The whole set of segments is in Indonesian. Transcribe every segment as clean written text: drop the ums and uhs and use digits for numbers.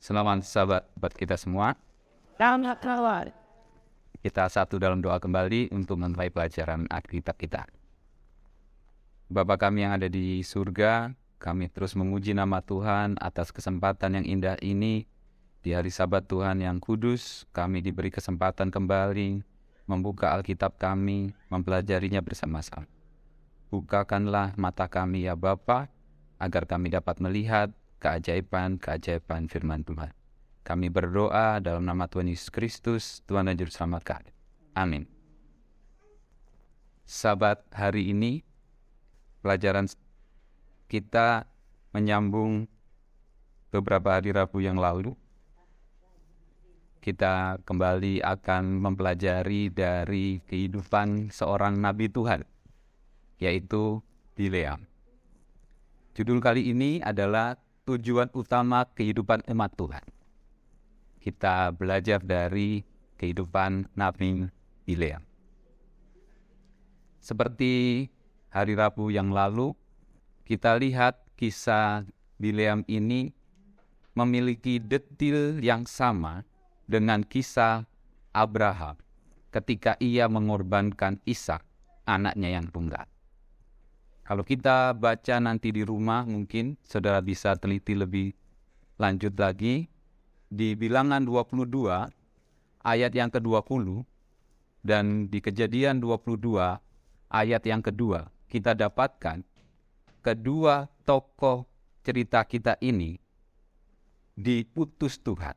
Selamat sahabat kita semua. Kita satu dalam doa kembali untuk memulai pelajaran Alkitab kita. Bapa kami yang ada di surga, kami terus memuji nama Tuhan atas kesempatan yang indah ini. Di hari Sabat Tuhan yang kudus, kami diberi kesempatan kembali membuka Alkitab kami, mempelajarinya bersama-sama. Bukakanlah mata kami ya Bapa, agar kami dapat melihat keajaiban firman Tuhan. Kami berdoa dalam nama Tuhan Yesus Kristus, Tuhan dan Juru Selamat kami. Amin. Sabat hari ini, pelajaran kita menyambung beberapa hari Rabu yang lalu. Kita kembali akan mempelajari dari kehidupan seorang Nabi Tuhan, yaitu Bileam. Judul kali ini adalah tujuan utama kehidupan umat Tuhan. Kita belajar dari kehidupan Nabi Bileam. Seperti hari Rabu yang lalu, kita lihat kisah Bileam ini memiliki detail yang sama dengan kisah Abraham ketika ia mengorbankan Ishak, anaknya yang tunggal. Kalau kita baca nanti di rumah, mungkin saudara bisa teliti lebih lanjut lagi. Di Bilangan 22, ayat yang ke-20, dan di Kejadian 22, ayat yang kedua, kita dapatkan kedua tokoh cerita kita ini diutus Tuhan,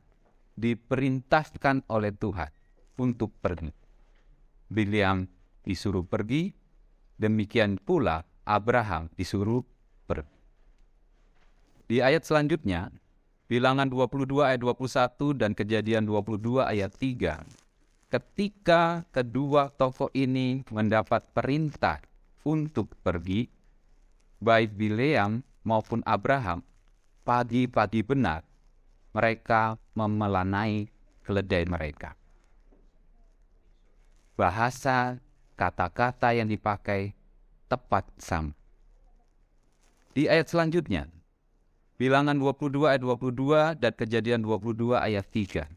diperintahkan oleh Tuhan untuk pergi. Bileam disuruh pergi, demikian pula Abraham disuruh pergi. Di ayat selanjutnya, Bilangan 22 ayat 21 dan Kejadian 22 ayat 3. Ketika kedua tokoh ini mendapat perintah untuk pergi, baik Bileam maupun Abraham, pagi-pagi benar mereka memelanai keledai mereka. Bahasa kata-kata yang dipakai tepat sama. Di ayat selanjutnya, Bilangan 22 ayat 22 dan Kejadian 22 ayat 3.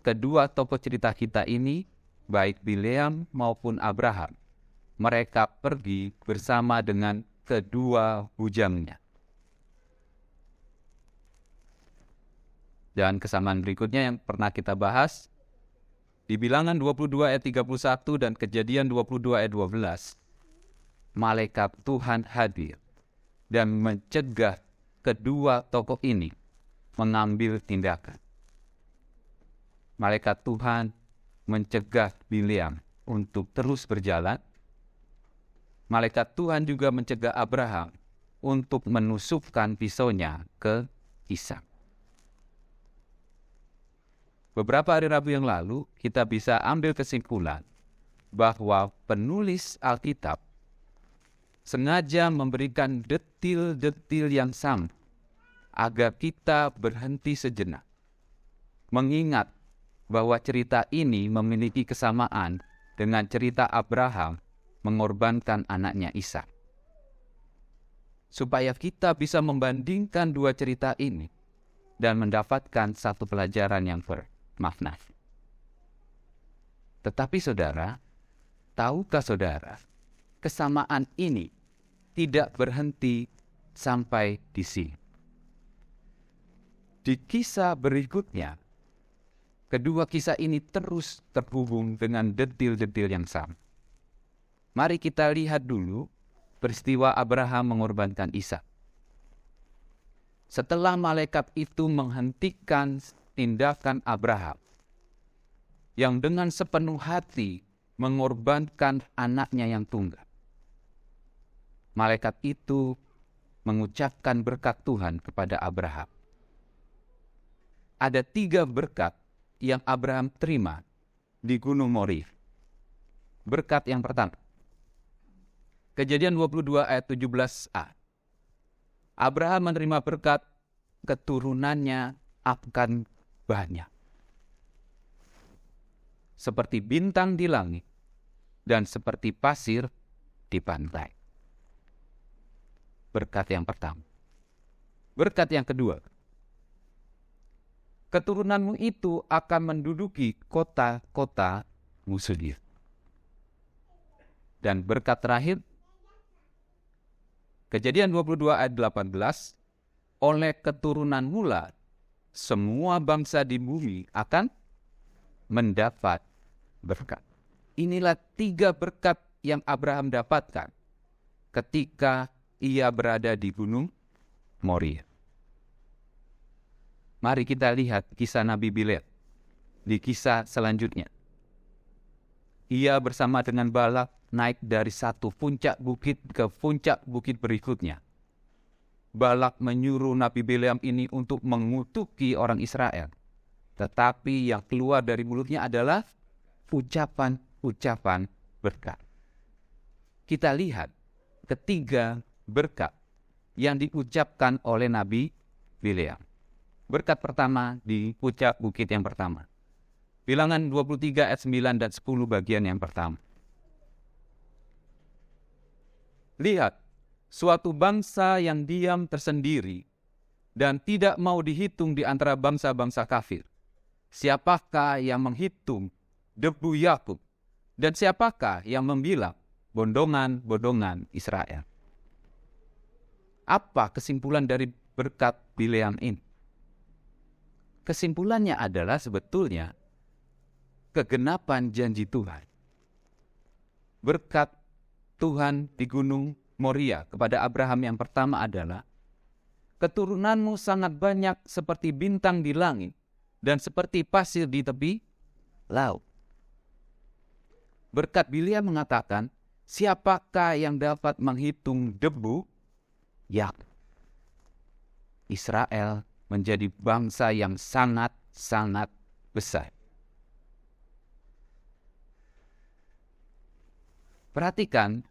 Kedua tokoh cerita kita ini, baik Bileam maupun Abraham, mereka pergi bersama dengan kedua bujangnya. Dan kesamaan berikutnya yang pernah kita bahas, di Bilangan 22 ayat 31 dan Kejadian 22 ayat 12, malaikat Tuhan hadir dan mencegah kedua tokoh ini mengambil tindakan. Malaikat Tuhan mencegah Bileam untuk terus berjalan. Malaikat Tuhan juga mencegah Abraham untuk menusukkan pisaunya ke Ishak. Beberapa hari Rabu yang lalu, kita bisa ambil kesimpulan bahwa penulis Alkitab sengaja memberikan detil-detil yang sama agar kita berhenti sejenak, mengingat bahwa cerita ini memiliki kesamaan dengan cerita Abraham mengorbankan anaknya Ishak. Supaya kita bisa membandingkan dua cerita ini dan mendapatkan satu pelajaran yang bermakna. Tetapi saudara, tahukah saudara, kesamaan ini tidak berhenti sampai di sini. Di kisah berikutnya, kedua kisah ini terus terhubung dengan detil-detil yang sama. Mari kita lihat dulu peristiwa Abraham mengorbankan Ishak. Setelah malaikat itu menghentikan tindakan Abraham, yang dengan sepenuh hati mengorbankan anaknya yang tunggal, malaikat itu mengucapkan berkat Tuhan kepada Abraham. Ada 3 berkat yang Abraham terima di Gunung Moria. Berkat yang pertama, Kejadian 22 ayat 17a. Abraham menerima berkat keturunannya akan banyak, seperti bintang di langit dan seperti pasir di pantai. Berkat yang pertama. Berkat yang kedua, keturunanmu itu akan menduduki kota-kota musuhnya. Dan berkat terakhir, Kejadian 22 ayat 18, oleh keturunan mula, semua bangsa di bumi akan mendapat berkat. Inilah 3 berkat yang Abraham dapatkan ketika ia berada di Gunung Moria. Mari kita lihat kisah Nabi Bileam di kisah selanjutnya. Ia bersama dengan Balak naik dari satu puncak bukit ke puncak bukit berikutnya. Balak menyuruh Nabi Bileam ini untuk mengutuki orang Israel. Tetapi yang keluar dari mulutnya adalah ucapan-ucapan berkat. Kita lihat ketiga berkat yang diucapkan oleh Nabi Bileam. Berkat pertama di puncak bukit yang pertama. Bilangan 23 ayat 9 dan 10 bagian yang pertama. Lihat, suatu bangsa yang diam tersendiri dan tidak mau dihitung di antara bangsa-bangsa kafir. Siapakah yang menghitung debu Yakub? Dan siapakah yang membilang bondongan-bondongan Israel? Apa kesimpulan dari berkat Bileam ini? Kesimpulannya adalah sebetulnya kegenapan janji Tuhan. Berkat Tuhan di Gunung Moria kepada Abraham yang pertama adalah, keturunanmu sangat banyak seperti bintang di langit dan seperti pasir di tepi laut. Berkat Bileam mengatakan, siapakah yang dapat menghitung debu Yakub? Israel menjadi bangsa yang sangat-sangat besar. Perhatikan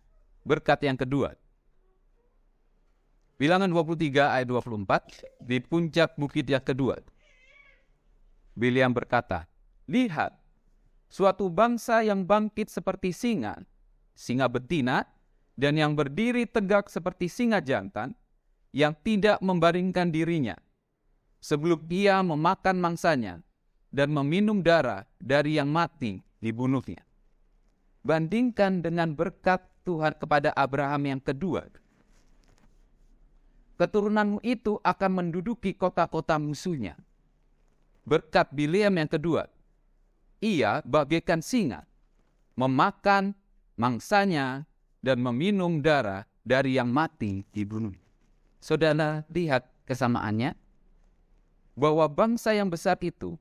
berkat yang kedua. Bilangan 23 ayat 24, di puncak bukit yang kedua. Bileam berkata, lihat, suatu bangsa yang bangkit seperti singa betina, dan yang berdiri tegak seperti singa jantan, yang tidak membaringkan dirinya, sebelum ia memakan mangsanya, dan meminum darah dari yang mati dibunuhnya. Bandingkan dengan berkat Tuhan kepada Abraham yang kedua. Keturunanmu itu akan menduduki kota-kota musuhnya. Berkat Bileam yang kedua, ia bagaikan singa, memakan mangsanya dan meminum darah dari yang mati dibunuh. Saudara lihat kesamaannya, bahwa bangsa yang besar itu,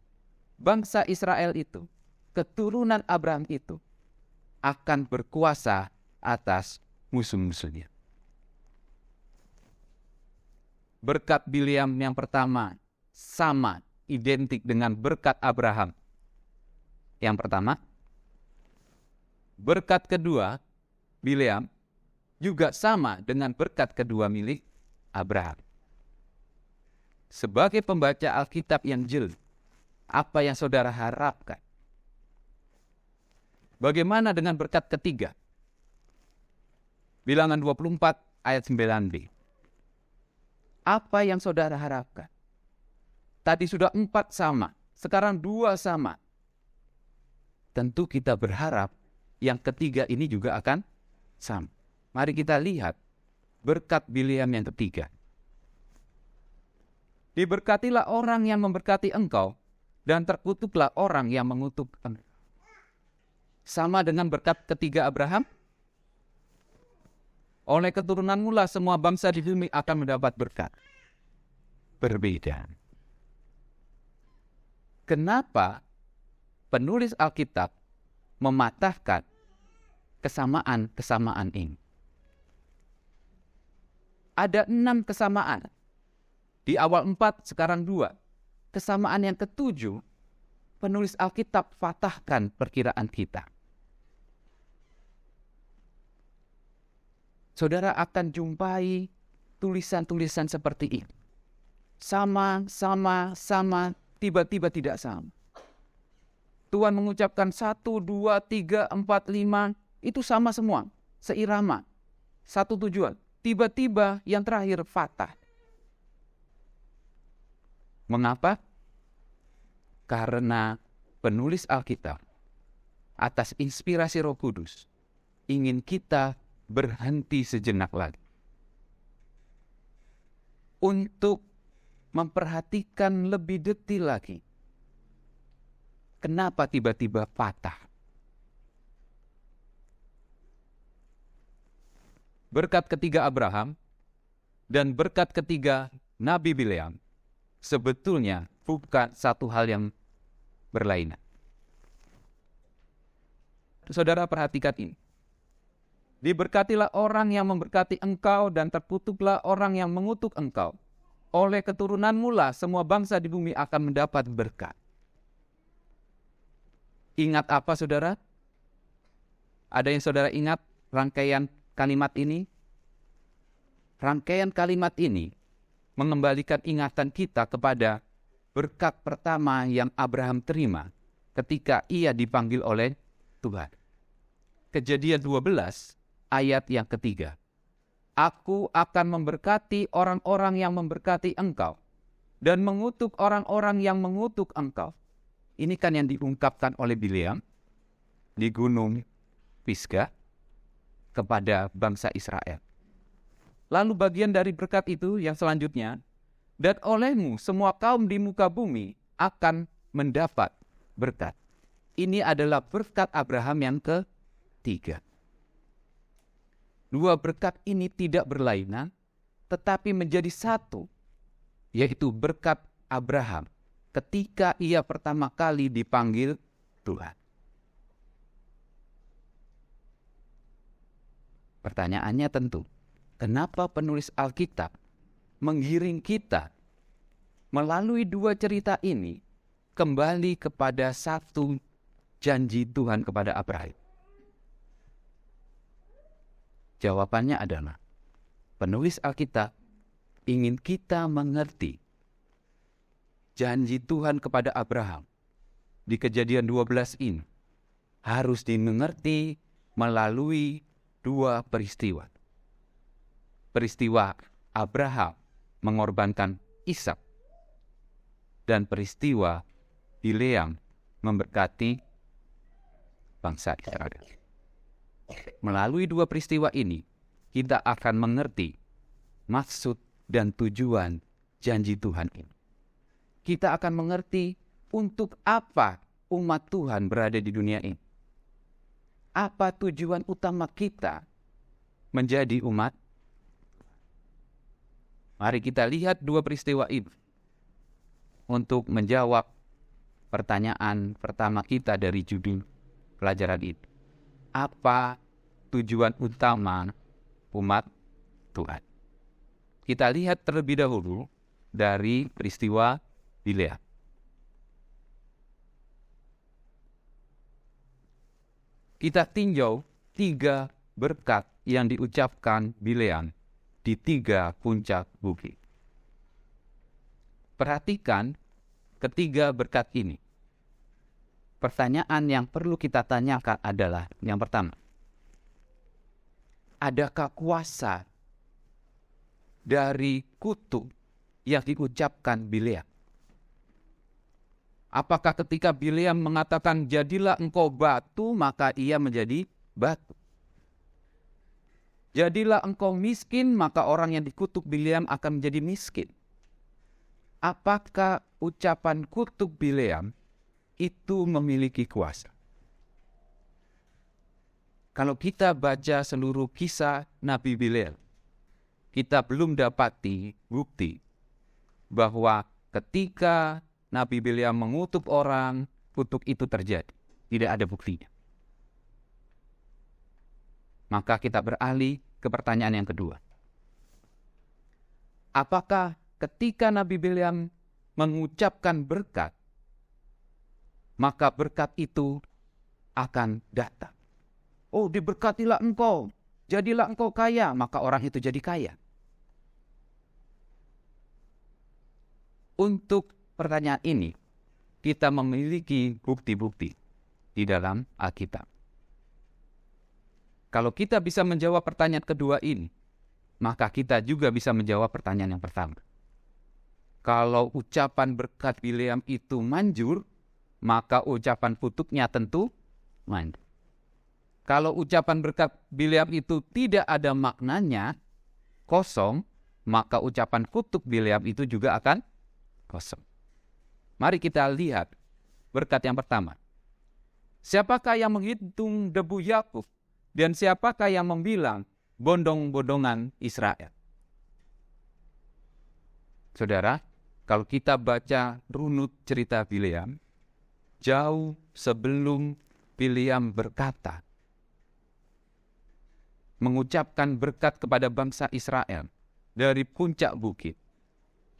bangsa Israel itu, keturunan Abraham itu, akan berkuasa atas musuh-musuhnya. Berkat Bileam yang pertama sama, identik dengan berkat Abraham yang pertama. Berkat kedua Bileam juga sama dengan berkat kedua milik Abraham. Sebagai pembaca Alkitab yang jeli, apa yang saudara harapkan? Bagaimana dengan berkat ketiga? Bilangan 24 ayat 9b. Apa yang saudara harapkan? Tadi sudah 4 sama, sekarang 2 sama. Tentu kita berharap yang ketiga ini juga akan sama. Mari kita lihat berkat Bileam yang ketiga. Diberkatilah orang yang memberkati engkau, dan terkutuklah orang yang mengutuk engkau. Sama dengan berkat ketiga Abraham. Oleh keturunanmu lah semua bangsa di bumi akan mendapat berkat. Berbeda. Kenapa penulis Alkitab mematahkan kesamaan-kesamaan ini? Ada 6 kesamaan. Di awal 4, sekarang 2. Kesamaan yang ke-7, penulis Alkitab patahkan perkiraan kita. Saudara akan jumpai tulisan-tulisan seperti ini. Sama, tiba-tiba tidak sama. Tuhan mengucapkan 1, 2, 3, 4, 5, itu sama semua. Seirama, satu tujuan. Tiba-tiba yang terakhir patah. Mengapa? Karena penulis Alkitab atas inspirasi Roh Kudus ingin kita berhenti sejenak lagi untuk memperhatikan lebih detil lagi kenapa tiba-tiba patah. Berkat ketiga Abraham dan berkat ketiga Nabi Bileam sebetulnya bukan satu hal yang berlainan. Saudara perhatikan ini. Diberkatilah orang yang memberkati engkau dan terkutuklah orang yang mengutuk engkau. Oleh keturunanmu lah semua bangsa di bumi akan mendapat berkat. Ingat apa saudara? Ada yang saudara ingat rangkaian kalimat ini? Rangkaian kalimat ini mengembalikan ingatan kita kepada berkat pertama yang Abraham terima ketika ia dipanggil oleh Tuhan. Kejadian 12 ayat yang ketiga. Aku akan memberkati orang-orang yang memberkati engkau dan mengutuk orang-orang yang mengutuk engkau. Ini kan yang diungkapkan oleh Bileam di gunung Pisgah kepada bangsa Israel. Lalu bagian dari berkat itu yang selanjutnya, dan olehmu semua kaum di muka bumi akan mendapat berkat. Ini adalah berkat Abraham yang ketiga. Dua berkat ini tidak berlainan, tetapi menjadi satu, yaitu berkat Abraham ketika ia pertama kali dipanggil Tuhan. Pertanyaannya tentu, kenapa penulis Alkitab menggiring kita melalui dua cerita ini kembali kepada satu janji Tuhan kepada Abraham? Jawabannya adalah penulis Alkitab ingin kita mengerti janji Tuhan kepada Abraham di Kejadian 12 ini harus dimengerti melalui dua peristiwa. Peristiwa Abraham mengorbankan Ishak dan peristiwa Bileam memberkati bangsa Israel. Melalui dua peristiwa ini, kita akan mengerti maksud dan tujuan janji Tuhan ini. Kita akan mengerti untuk apa umat Tuhan berada di dunia ini. Apa tujuan utama kita menjadi umat? Mari kita lihat dua peristiwa ini untuk menjawab pertanyaan pertama kita dari judul pelajaran ini. Apa tujuan utama umat Tuhan? Kita lihat terlebih dahulu dari peristiwa Bileam. Kita tinjau tiga berkat yang diucapkan Bileam di tiga puncak bukit. Perhatikan ketiga berkat ini. Pertanyaan yang perlu kita tanyakan adalah yang pertama, adakah kuasa dari kutuk yang diucapkan Bileam? Apakah ketika Bileam mengatakan jadilah engkau batu, maka ia menjadi batu? Jadilah engkau miskin, maka orang yang dikutuk Bileam akan menjadi miskin. Apakah ucapan kutuk Bileam itu memiliki kuasa? Kalau kita baca seluruh kisah Nabi Bileam, kita belum dapati bukti bahwa ketika Nabi Bileam mengutuk orang, kutuk itu terjadi. Tidak ada buktinya. Maka kita beralih ke pertanyaan yang kedua. Apakah ketika Nabi Bileam mengucapkan berkat, maka berkat itu akan datang? Oh, diberkatilah engkau, jadilah engkau kaya, maka orang itu jadi kaya. Untuk pertanyaan ini, kita memiliki bukti-bukti di dalam Alkitab. Kalau kita bisa menjawab pertanyaan kedua ini, maka kita juga bisa menjawab pertanyaan yang pertama. Kalau ucapan berkat Bileam itu manjur, maka ucapan kutuknya tentu manjur. Kalau ucapan berkat Bileam itu tidak ada maknanya, kosong, maka ucapan kutuk Bileam itu juga akan kosong. Mari kita lihat berkat yang pertama. Siapakah yang menghitung debu Yakub dan siapakah yang membilang bondong-bondongan Israel? Saudara, kalau kita baca runut cerita Bileam, jauh sebelum Bileam berkata, mengucapkan berkat kepada bangsa Israel dari puncak bukit,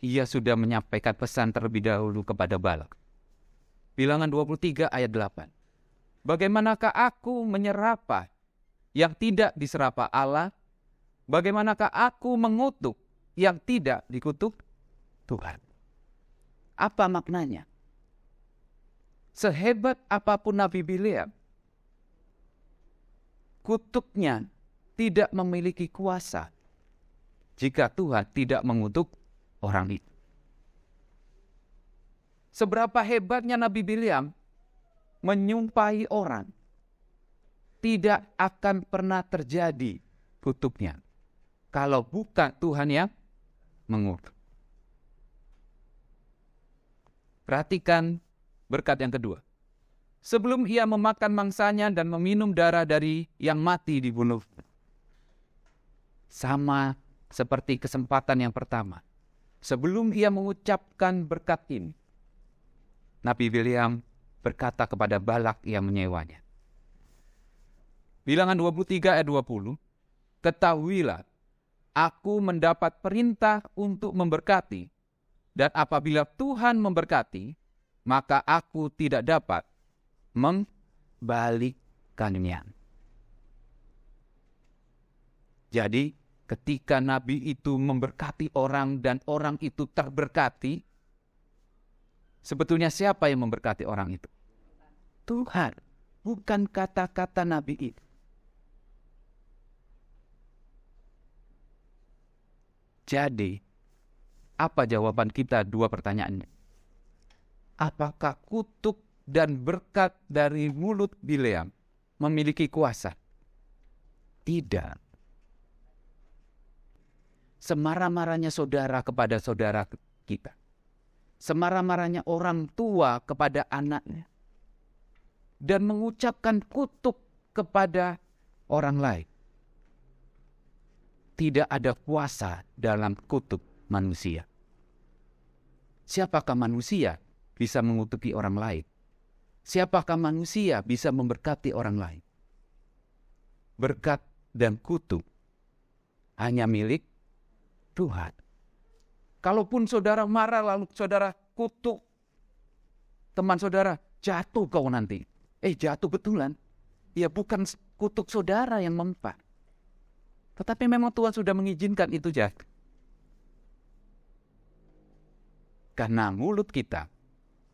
ia sudah menyampaikan pesan terlebih dahulu kepada Balak. Bilangan 23 ayat 8. Bagaimanakah aku menyerapa yang tidak diserapa Allah? Bagaimanakah aku mengutuk yang tidak dikutuk Tuhan? Apa maknanya? Sehebat apapun Nabi Bileam, kutuknya tidak memiliki kuasa jika Tuhan tidak mengutuk orang itu. Seberapa hebatnya Nabi Bileam menyumpahi orang, tidak akan pernah terjadi kutuknya kalau bukan Tuhan yang mengutuk. Perhatikan berkat yang kedua. Sebelum ia memakan mangsanya dan meminum darah dari yang mati dibunuh. Sama seperti kesempatan yang pertama. Sebelum ia mengucapkan berkat ini, Nabi Bileam berkata kepada Balak yang menyewanya. Bilangan 23 ayat 20. Ketahuilah, aku mendapat perintah untuk memberkati, dan apabila Tuhan memberkati, maka aku tidak dapat membalikkannya. Jadi, ketika Nabi itu memberkati orang dan orang itu terberkati, sebetulnya siapa yang memberkati orang itu? Tuhan, bukan kata-kata Nabi itu. Jadi, apa jawaban kita dua pertanyaannya? Apakah kutuk dan berkat dari mulut Bileam memiliki kuasa? Tidak. Semarah-marahnya saudara kepada saudara kita. Semarah-marahnya orang tua kepada anaknya. Dan mengucapkan kutuk kepada orang lain. Tidak ada kuasa dalam kutuk manusia. Siapakah manusia bisa mengutuki orang lain? Siapakah manusia bisa memberkati orang lain? Berkat dan kutuk hanya milik Tuhan. Kalaupun saudara marah lalu saudara kutuk teman saudara, jatuh kau nanti. Jatuh betulan. Ya bukan kutuk saudara yang mempan. Tetapi memang Tuhan sudah mengizinkan itu jatuh. Karena mulut kita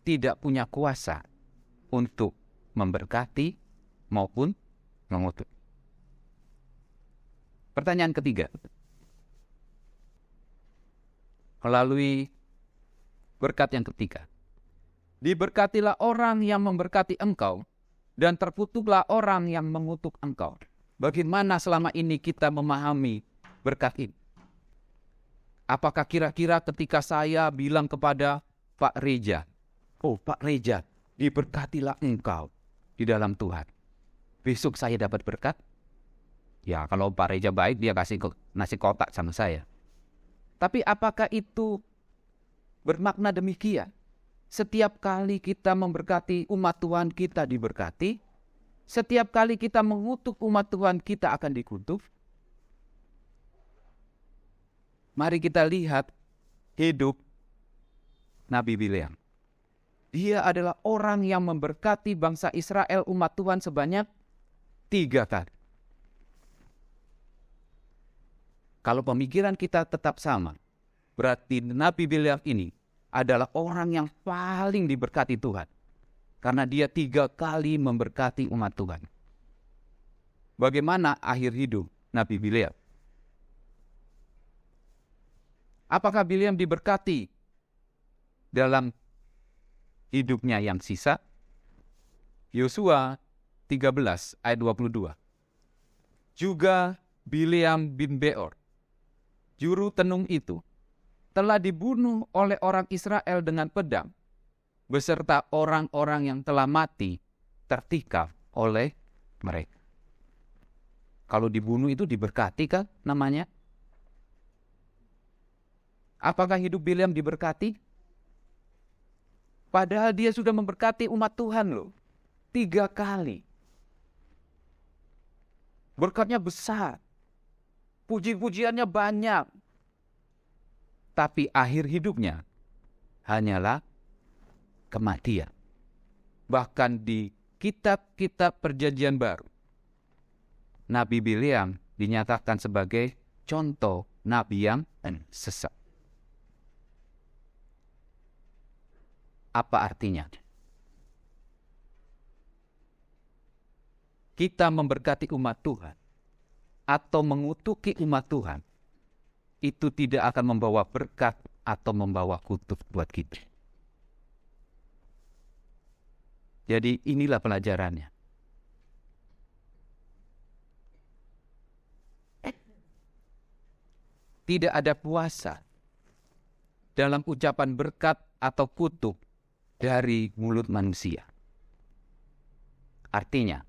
tidak punya kuasa untuk memberkati maupun mengutuk. Pertanyaan ketiga. Melalui berkat yang ketiga. Diberkatilah orang yang memberkati engkau, dan terkutuklah orang yang mengutuk engkau. Bagaimana selama ini kita memahami berkat ini? Apakah kira-kira ketika saya bilang kepada Pak Reja, Pak Reja, diberkatilah engkau di dalam Tuhan, besok saya dapat berkat? Ya, kalau Pak Reja baik, dia kasih nasi kotak sama saya. Tapi apakah itu bermakna demikian? Setiap kali kita memberkati umat Tuhan, kita diberkati. Setiap kali kita mengutuk umat Tuhan, kita akan dikutuk. Mari kita lihat hidup Nabi Bileam. Dia adalah orang yang memberkati bangsa Israel, umat Tuhan sebanyak 3 kali. Kalau pemikiran kita tetap sama, berarti Nabi Bileam ini adalah orang yang paling diberkati Tuhan. Karena dia 3 kali memberkati umat Tuhan. Bagaimana akhir hidup Nabi Bileam? Apakah Bileam diberkati dalam hidupnya yang sisa? Yosua 13 ayat 22. Juga Bileam bin Beor, juru tenung itu, telah dibunuh oleh orang Israel dengan pedang, beserta orang-orang yang telah mati tertikam oleh mereka. Kalau dibunuh itu diberkati kan namanya? Apakah hidup Bileam diberkati? Padahal dia sudah memberkati umat Tuhan loh. 3 kali. Berkatnya besar. Puji-pujiannya banyak. Tapi akhir hidupnya hanyalah kematian. Bahkan di kitab-kitab perjanjian baru, Nabi Bileam dinyatakan sebagai contoh nabi yang sesat. Apa artinya? Kita memberkati umat Tuhan atau mengutuki umat Tuhan, itu tidak akan membawa berkat atau membawa kutuk buat kita. Jadi inilah pelajarannya. Tidak ada puasa dalam ucapan berkat atau kutuk dari mulut manusia. Artinya,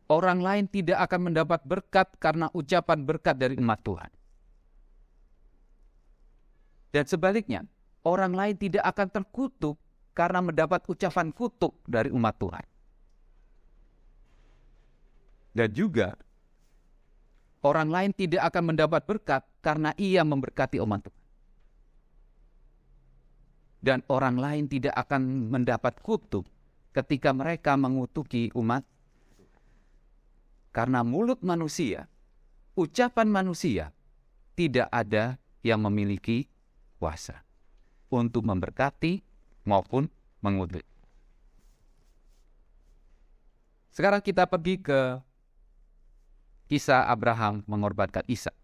orang lain tidak akan mendapat berkat karena ucapan berkat dari umat Tuhan. Dan sebaliknya, orang lain tidak akan terkutuk karena mendapat ucapan kutuk dari umat Tuhan. Dan juga, orang lain tidak akan mendapat berkat karena ia memberkati umat Tuhan. Dan orang lain tidak akan mendapat kutuk ketika mereka mengutuki umat. Karena mulut manusia, ucapan manusia, tidak ada yang memiliki kuasa untuk memberkati maupun mengutuk. Sekarang kita pergi ke kisah Abraham mengorbankan Ishak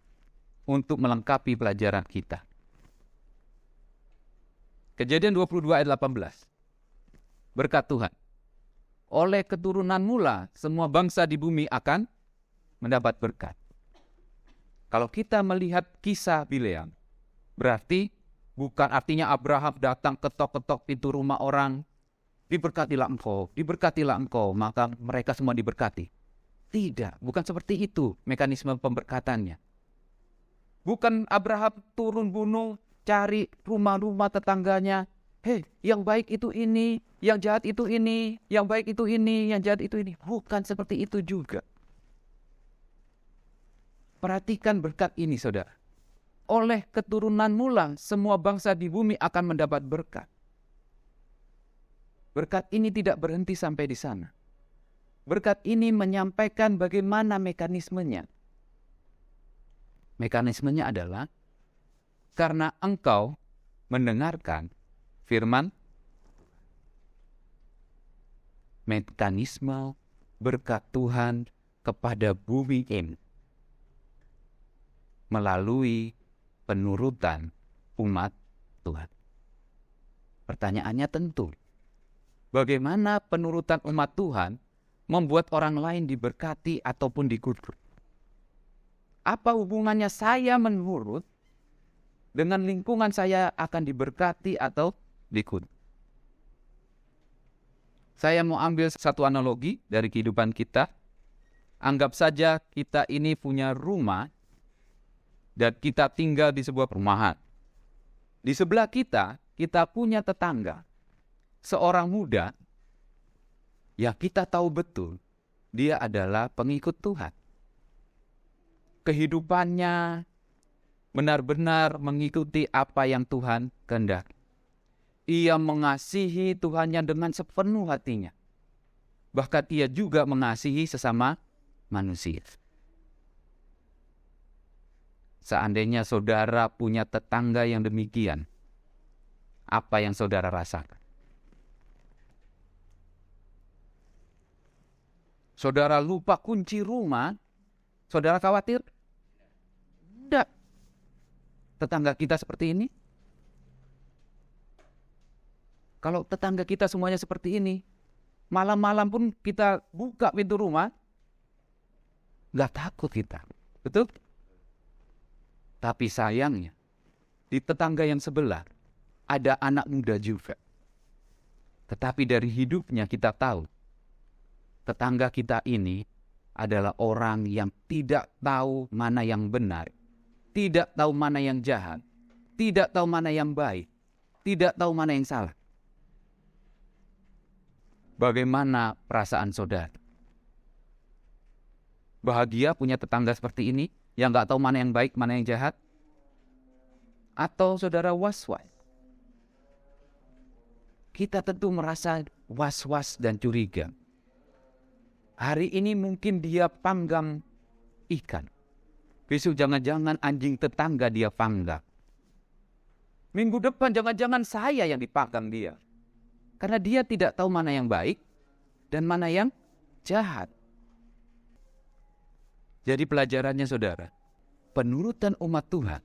untuk melengkapi pelajaran kita. Kejadian 22 ayat 18. Berkat Tuhan. Oleh keturunan mula, semua bangsa di bumi akan mendapat berkat. Kalau kita melihat kisah Bileam, berarti bukan artinya Abraham datang ketok-ketok pintu rumah orang, diberkatilah engkau, maka mereka semua diberkati. Tidak, bukan seperti itu mekanisme pemberkatannya. Bukan Abraham turun gunung, cari rumah-rumah tetangganya. Hei, yang baik itu ini, yang jahat itu ini, yang baik itu ini, yang jahat itu ini. Bukan seperti itu juga. Perhatikan berkat ini, saudara. Oleh keturunan mula, semua bangsa di bumi akan mendapat berkat. Berkat ini tidak berhenti sampai di sana. Berkat ini menyampaikan bagaimana mekanismenya. Mekanismenya adalah karena engkau mendengarkan firman. Mekanisme berkat Tuhan kepada bumi ini melalui penurutan umat Tuhan. Pertanyaannya tentu, bagaimana penurutan umat Tuhan membuat orang lain diberkati ataupun dikutuk? Apa hubungannya saya menurut dengan lingkungan saya akan diberkati atau dikutuk? Saya mau ambil satu analogi dari kehidupan kita. Anggap saja kita ini punya rumah dan kita tinggal di sebuah perumahan. Di sebelah kita punya tetangga, seorang muda yang kita tahu betul dia adalah pengikut Tuhan. Kehidupannya benar-benar mengikuti apa yang Tuhan kehendaki. Ia mengasihi Tuhannya dengan sepenuh hatinya. Bahkan ia juga mengasihi sesama manusia. Seandainya saudara punya tetangga yang demikian, apa yang saudara rasakan? Saudara lupa kunci rumah, saudara khawatir? Tidak. Tetangga kita seperti ini? Kalau tetangga kita semuanya seperti ini, Malam-malam pun kita buka pintu rumah, nggak takut kita. Betul? Tapi sayangnya, di tetangga yang sebelah, ada anak muda juga. Tetapi dari hidupnya kita tahu, tetangga kita ini adalah orang yang tidak tahu mana yang benar, tidak tahu mana yang jahat, tidak tahu mana yang baik, tidak tahu mana yang salah. Bagaimana perasaan saudara? Bahagia punya tetangga seperti ini yang nggak tahu mana yang baik, mana yang jahat? Atau saudara was-was? Kita tentu merasa was-was dan curiga. Hari ini mungkin dia panggang ikan. Besok jangan-jangan anjing tetangga dia panggang. Minggu depan jangan-jangan saya yang dipanggang dia. Karena dia tidak tahu mana yang baik dan mana yang jahat. Jadi pelajarannya saudara, penurutan umat Tuhan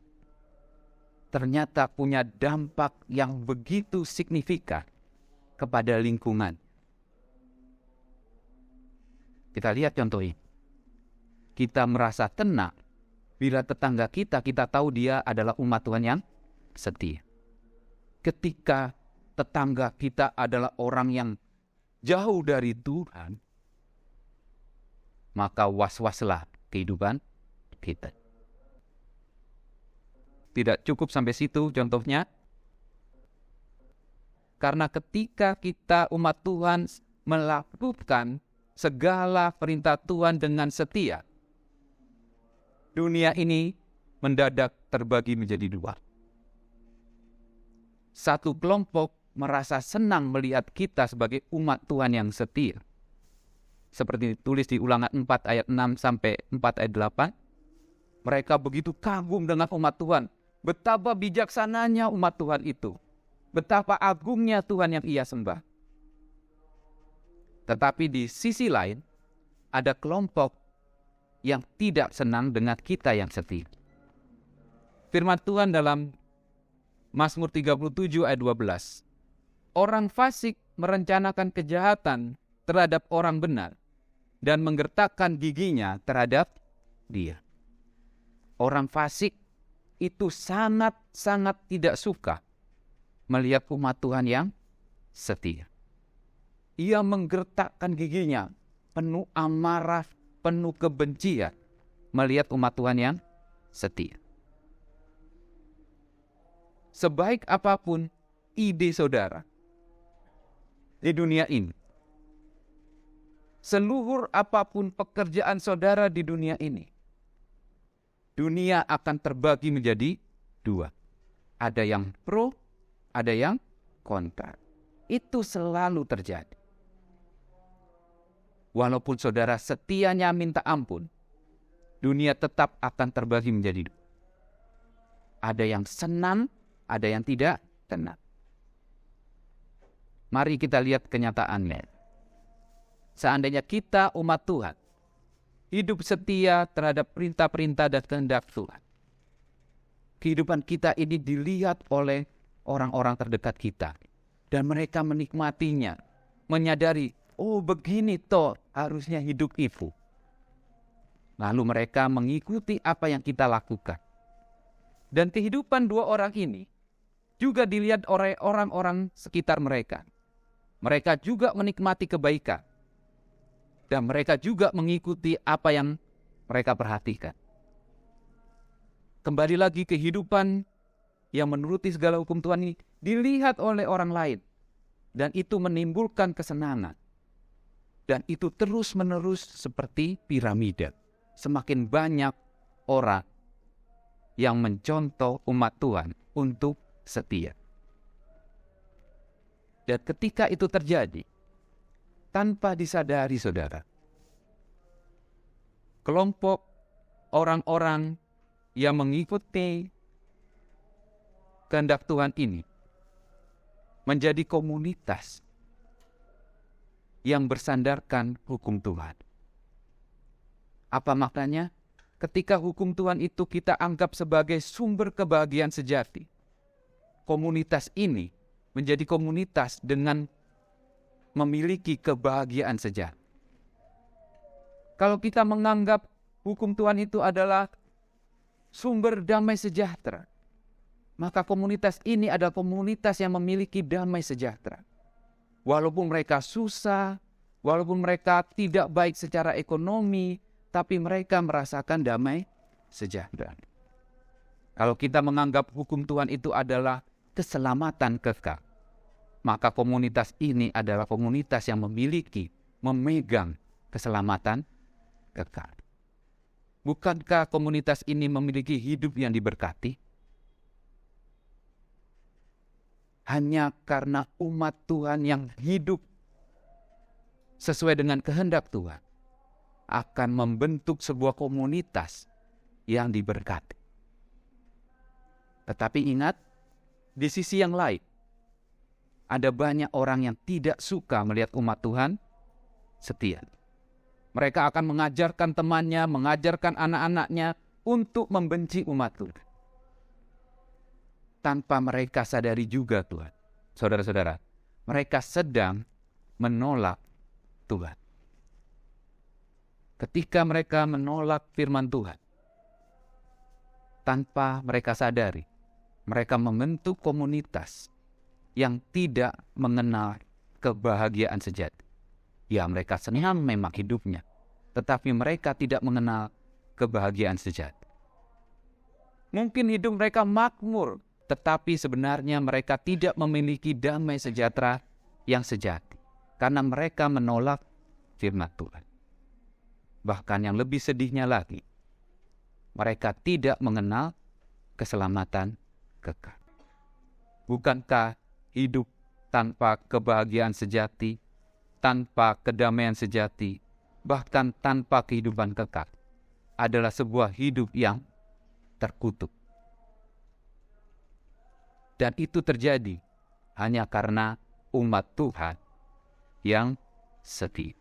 ternyata punya dampak yang begitu signifikan kepada lingkungan. Kita lihat contoh ini. Kita merasa tenang bila tetangga kita tahu dia adalah umat Tuhan yang setia. Ketika tetangga kita adalah orang yang jauh dari Tuhan, maka was-waslah kehidupan kita. Tidak cukup sampai situ contohnya. Karena ketika kita umat Tuhan melakukan segala perintah Tuhan dengan setia, dunia ini mendadak terbagi menjadi dua. Satu kelompok merasa senang melihat kita sebagai umat Tuhan yang setia. Seperti ditulis di Ulangan 4 ayat 6 sampai 4 ayat 8. Mereka begitu kagum dengan umat Tuhan. Betapa bijaksananya umat Tuhan itu. Betapa agungnya Tuhan yang ia sembah. Tetapi di sisi lain, ada kelompok yang tidak senang dengan kita yang setia. Firman Tuhan dalam Mazmur 37 ayat 12. Orang fasik merencanakan kejahatan terhadap orang benar dan menggertakkan giginya terhadap dia. Orang fasik itu sangat-sangat tidak suka melihat umat Tuhan yang setia. Ia menggertakkan giginya, penuh amarah, penuh kebencian melihat umat Tuhan yang setia. Sebaik apapun ide saudara di dunia ini, seluhur apapun pekerjaan saudara di dunia ini, dunia akan terbagi menjadi dua. Ada yang pro, ada yang kontra. Itu selalu terjadi. Walaupun saudara setianya minta ampun, dunia tetap akan terbagi menjadi dua. Ada yang senang, ada yang tidak senang. Mari kita lihat kenyataannya. Seandainya kita umat Tuhan hidup setia terhadap perintah-perintah dan kehendak Tuhan, kehidupan kita ini dilihat oleh orang-orang terdekat kita, dan mereka menikmatinya, menyadari, oh begini toh harusnya hidup itu. Lalu mereka mengikuti apa yang kita lakukan. Dan kehidupan dua orang ini juga dilihat oleh orang-orang sekitar mereka. Mereka juga menikmati kebaikan. Dan mereka juga mengikuti apa yang mereka perhatikan. Kembali lagi kehidupan yang menuruti segala hukum Tuhan ini dilihat oleh orang lain. Dan itu menimbulkan kesenangan. Dan itu terus-menerus seperti piramida. Semakin banyak orang yang mencontoh umat Tuhan untuk setia. Dan ketika itu terjadi, tanpa disadari saudara, kelompok orang-orang yang mengikuti kehendak Tuhan ini menjadi komunitas yang bersandarkan hukum Tuhan. Apa maknanya? Ketika hukum Tuhan itu kita anggap sebagai sumber kebahagiaan sejati, komunitas ini menjadi komunitas dengan memiliki kebahagiaan sejati. Kalau kita menganggap hukum Tuhan itu adalah sumber damai sejahtera, maka komunitas ini adalah komunitas yang memiliki damai sejahtera. Walaupun mereka susah, walaupun mereka tidak baik secara ekonomi, tapi mereka merasakan damai sejahtera. Kalau kita menganggap hukum Tuhan itu adalah keselamatan kekal, maka komunitas ini adalah komunitas yang memegang keselamatan kekal. Bukankah komunitas ini memiliki hidup yang diberkati? Hanya karena umat Tuhan yang hidup sesuai dengan kehendak Tuhan akan membentuk sebuah komunitas yang diberkati. Tetapi ingat, di sisi yang lain, ada banyak orang yang tidak suka melihat umat Tuhan setia. Mereka akan mengajarkan temannya, mengajarkan anak-anaknya untuk membenci umat Tuhan. Tanpa mereka sadari juga Tuhan, saudara-saudara, mereka sedang menolak Tuhan. Ketika mereka menolak firman Tuhan, tanpa mereka sadari, mereka membentuk komunitas yang tidak mengenal kebahagiaan sejati. Ya, mereka senang memang hidupnya, tetapi mereka tidak mengenal kebahagiaan sejati. Mungkin hidup mereka makmur, tetapi sebenarnya mereka tidak memiliki damai sejahtera yang sejati, karena mereka menolak firman Tuhan. Bahkan yang lebih sedihnya lagi, mereka tidak mengenal keselamatan kekal. Bukankah hidup tanpa kebahagiaan sejati, tanpa kedamaian sejati, bahkan tanpa kehidupan kekal, adalah sebuah hidup yang terkutuk? Dan itu terjadi hanya karena umat Tuhan yang setia.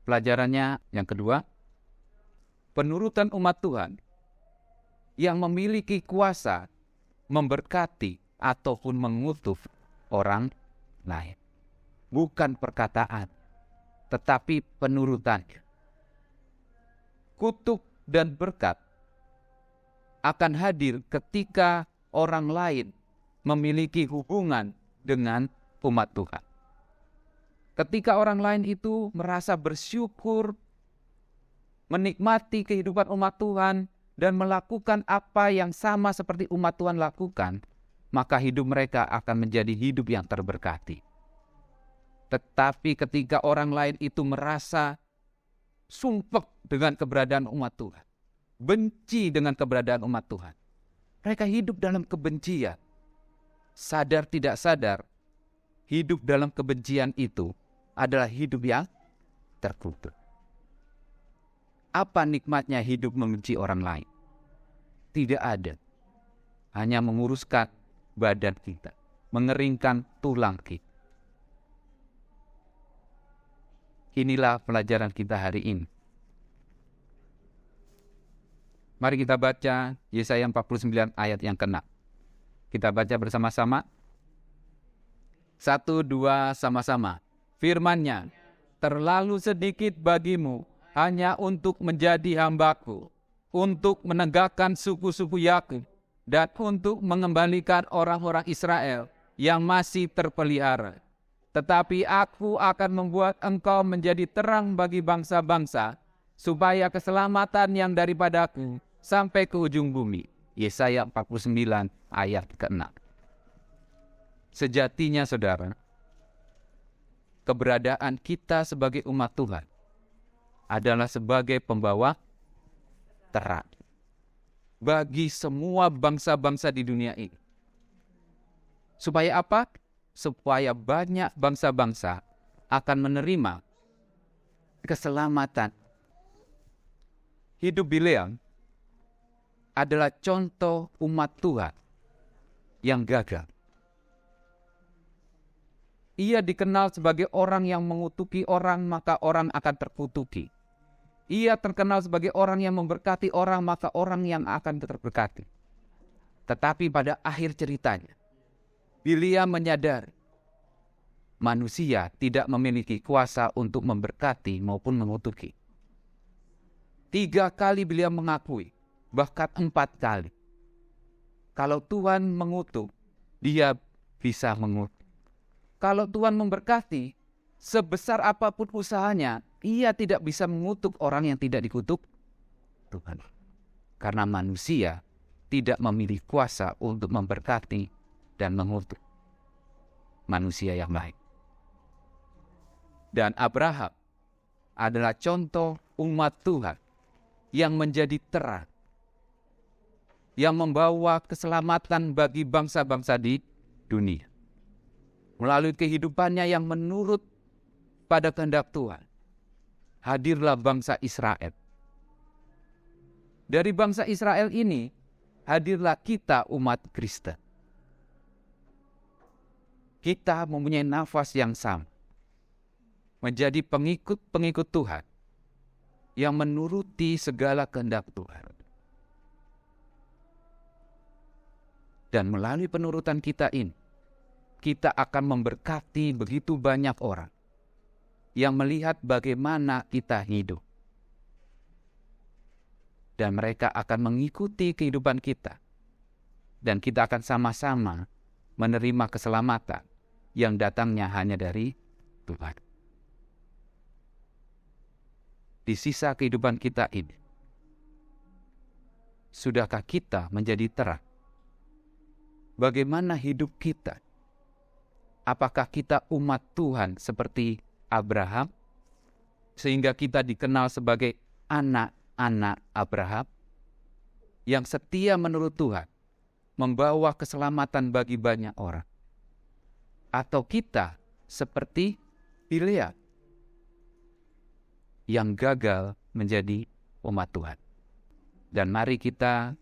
Pelajarannya yang kedua, penurutan umat Tuhan yang memiliki kuasa memberkati ataupun mengutuk orang lain. Bukan perkataan, tetapi penurutannya. Kutuk dan berkat akan hadir ketika orang lain memiliki hubungan dengan umat Tuhan. Ketika orang lain itu merasa bersyukur, menikmati kehidupan umat Tuhan, dan melakukan apa yang sama seperti umat Tuhan lakukan, maka hidup mereka akan menjadi hidup yang terberkati. Tetapi ketika orang lain itu merasa sumpek dengan keberadaan umat Tuhan, benci dengan keberadaan umat Tuhan, mereka hidup dalam kebencian. Sadar tidak sadar, hidup dalam kebencian itu adalah hidup yang terkutuk. Apa nikmatnya hidup membenci orang lain? Tidak ada. Hanya menguruskan badan kita, mengeringkan tulang kita. Inilah pelajaran kita hari ini. Mari kita baca Yesaya 49 ayat yang ke-6. Kita baca bersama-sama. 1, 2, sama-sama. Firman-Nya, terlalu sedikit bagimu hanya untuk menjadi hamba-Ku, untuk menegakkan suku-suku Yakub, dan untuk mengembalikan orang-orang Israel yang masih terpelihara. Tetapi Aku akan membuat engkau menjadi terang bagi bangsa-bangsa, supaya keselamatan yang daripada-Ku sampai ke ujung bumi. Yesaya 49 ayat ke-6. Sejatinya saudara, keberadaan kita sebagai umat Tuhan adalah sebagai pembawa terang bagi semua bangsa-bangsa di dunia ini. Supaya apa? Supaya banyak bangsa-bangsa akan menerima keselamatan. Hidup Bileam adalah contoh umat Tuhan yang gagal. Ia dikenal sebagai orang yang mengutuki orang, maka orang akan terkutuki. Ia terkenal sebagai orang yang memberkati orang, maka orang yang akan terberkati. Tetapi pada akhir ceritanya, Bileam menyadari manusia tidak memiliki kuasa untuk memberkati maupun mengutuki. 3 kali beliau mengakui, bahkan 4 kali. Kalau Tuhan mengutuk, dia bisa mengutuk. Kalau Tuhan memberkati, sebesar apapun usahanya, ia tidak bisa mengutuk orang yang tidak dikutuk Tuhan. Karena manusia tidak memiliki kuasa untuk memberkati dan mengutuk manusia yang baik. Dan Abraham adalah contoh umat Tuhan yang menjadi terang, yang membawa keselamatan bagi bangsa-bangsa di dunia. Melalui kehidupannya yang menurut pada kehendak Tuhan, hadirlah bangsa Israel. Dari bangsa Israel ini, hadirlah kita umat Kristen. Kita mempunyai nafas yang sama, menjadi pengikut-pengikut Tuhan, yang menuruti segala kehendak Tuhan. Dan melalui penurutan kita ini, kita akan memberkati begitu banyak orang yang melihat bagaimana kita hidup. Dan mereka akan mengikuti kehidupan kita. Dan kita akan sama-sama menerima keselamatan yang datangnya hanya dari Tuhan. Di sisa kehidupan kita ini, sudahkah kita menjadi terang? Bagaimana hidup kita? Apakah kita umat Tuhan seperti Abraham, sehingga kita dikenal sebagai anak-anak Abraham, yang setia menurut Tuhan, membawa keselamatan bagi banyak orang? Atau kita seperti Bileam, yang gagal menjadi umat Tuhan? Dan mari kita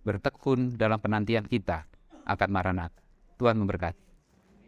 bertekun dalam penantian kita akan Maranatha. Tuhan memberkati.